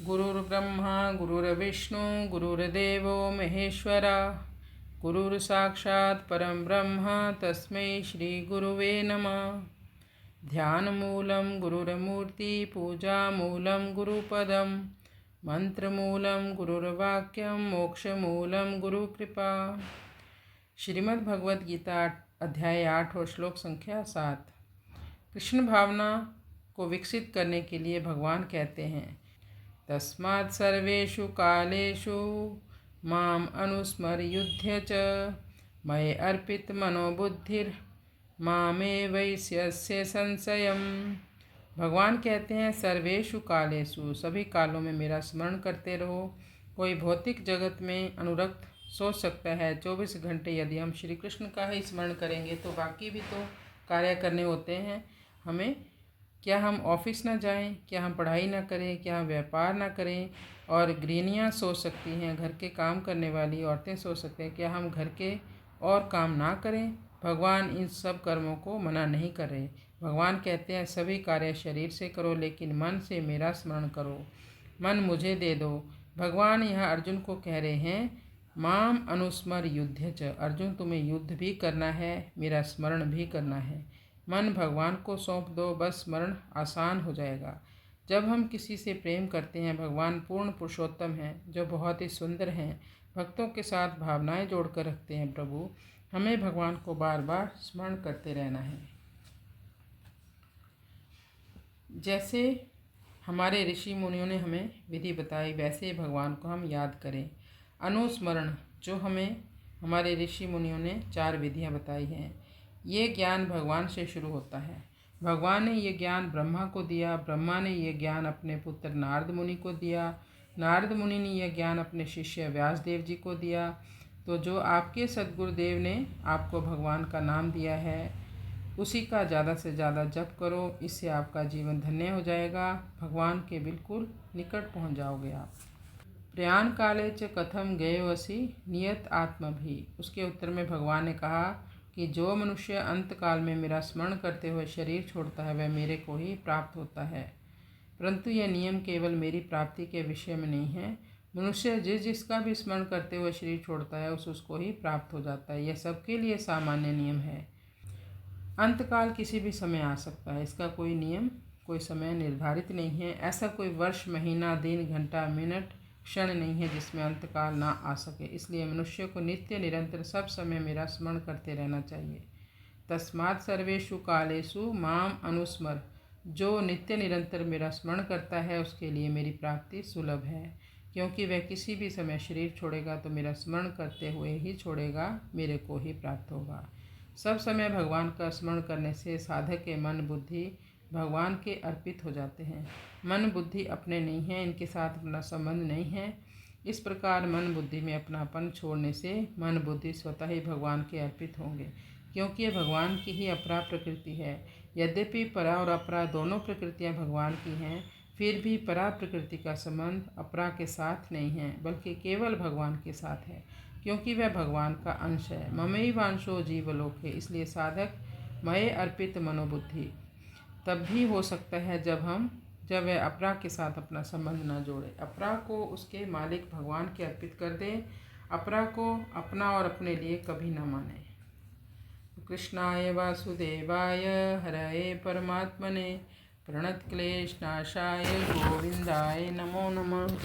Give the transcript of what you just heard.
गुरुर्ब्रह्मा गुरुर्विष्णु गुरुर्देवो महेश्वरा गुरुर्साक्षात् परं ब्रह्म तस्मै श्री गुरुवे नमः। ध्यानमूलं गुरुर्मूर्ति पूजामूलं गुरुपदं मंत्रमूलं गुरुर्वाक्यं मोक्षमूलं गुरुकृपा। श्रीमद् भगवद गीता अध्याय 8 और श्लोक संख्या 7। कृष्ण भावना को विकसित करने के लिए भगवान कहते हैं, तस्मात् सर्वेषु कालेषु माम अनुस्मर्युध्य च मये अर्पित मनोबुद्धिर मामे वैश्यस्य संशयम्। भगवान कहते हैं, सर्वेषु कालेषु, सभी कालों में मेरा स्मरण करते रहो। कोई भौतिक जगत में अनुरक्त सोच सकता है 24 घंटे यदि हम श्री कृष्ण का ही स्मरण करेंगे तो बाकी भी तो कार्य करने होते हैं हमें। क्या हम ऑफिस ना जाएं, क्या हम पढ़ाई ना करें, क्या हम व्यापार ना करें? और गृहिणियाँ सोच सकती हैं, घर के काम करने वाली औरतें सोच सकते हैं, क्या हम घर के और काम ना करें? भगवान इन सब कर्मों को मना नहीं कर रहे। भगवान कहते हैं, सभी कार्य शरीर से करो लेकिन मन से मेरा स्मरण करो, मन मुझे दे दो। भगवान यहाँ अर्जुन को कह रहे हैं, माम अनुस्मर युद्ध च, अर्जुन तुम्हें युद्ध भी करना है, मेरा स्मरण भी करना है। मन भगवान को सौंप दो, बस स्मरण आसान हो जाएगा। जब हम किसी से प्रेम करते हैं, भगवान पूर्ण पुरुषोत्तम हैं जो बहुत ही सुंदर हैं, भक्तों के साथ भावनाएं जोड़कर रखते हैं। प्रभु, हमें भगवान को बार बार स्मरण करते रहना है। जैसे हमारे ऋषि मुनियों ने हमें विधि बताई, वैसे भगवान को हम याद करें। अनुस्मरण, जो हमें हमारे ऋषि मुनियों ने 4 विधियां बताई हैं, ये ज्ञान भगवान से शुरू होता है। भगवान ने ये ज्ञान ब्रह्मा को दिया, ब्रह्मा ने ये ज्ञान अपने पुत्र नारद मुनि को दिया, नारद मुनि ने यह ज्ञान अपने शिष्य व्यासदेव जी को दिया। तो जो आपके सद्गुरुदेव ने आपको भगवान का नाम दिया है, उसी का ज़्यादा से ज़्यादा जप करो, इससे आपका जीवन धन्य हो जाएगा। भगवान के बिल्कुल निकट पहुंच जाओगे आप। प्रयाण काले च कथम गयोऽसि नियत आत्मा भी, उसके उत्तर में भगवान ने कहा कि जो मनुष्य अंत काल में मेरा स्मरण करते हुए शरीर छोड़ता है वह मेरे को ही प्राप्त होता है। परंतु यह नियम केवल मेरी प्राप्ति के विषय में नहीं है। मनुष्य जिसका भी स्मरण करते हुए शरीर छोड़ता है उसको ही प्राप्त हो जाता है। यह सबके लिए सामान्य नियम है। अंतकाल किसी भी समय आ सकता है, इसका कोई नियम, कोई समय निर्धारित नहीं है। ऐसा कोई वर्ष, महीना, दिन, घंटा, मिनट, क्षण नहीं है जिसमें अंतकाल ना आ सके। इसलिए मनुष्य को नित्य निरंतर सब समय मेरा स्मरण करते रहना चाहिए। तस्मात् सर्वेषु कालेषु माम अनुस्मर, जो नित्य निरंतर मेरा स्मरण करता है उसके लिए मेरी प्राप्ति सुलभ है, क्योंकि वह किसी भी समय शरीर छोड़ेगा तो मेरा स्मरण करते हुए ही छोड़ेगा, मेरे को ही प्राप्त होगा। सब समय भगवान का स्मरण करने से साधक के मन बुद्धि भगवान के अर्पित हो जाते हैं। मन बुद्धि अपने नहीं हैं, इनके साथ अपना संबंध नहीं है। इस प्रकार मन बुद्धि में अपनापन छोड़ने से मन बुद्धि स्वतः ही भगवान के अर्पित होंगे, क्योंकि यह भगवान की ही अपरा प्रकृति है। यद्यपि परा और अपरा दोनों प्रकृतियां भगवान की हैं, फिर भी परा प्रकृति का संबंध अपरा के साथ नहीं है, बल्कि केवल भगवान के साथ है, क्योंकि वह भगवान का अंश है। ममैवांशो जीवलोके, इसलिए साधक मये अर्पित मनोबुद्धि तब भी हो सकता है जब वह अपरा के साथ अपना संबंध न जोड़े, अपरा को उसके मालिक भगवान के अर्पित कर दे, अपरा को अपना और अपने लिए कभी न माने। कृष्णाय वासुदेवाय हरये परमात्मने प्रणतक्लेशनाशाय गोविंदाय नमो नमः।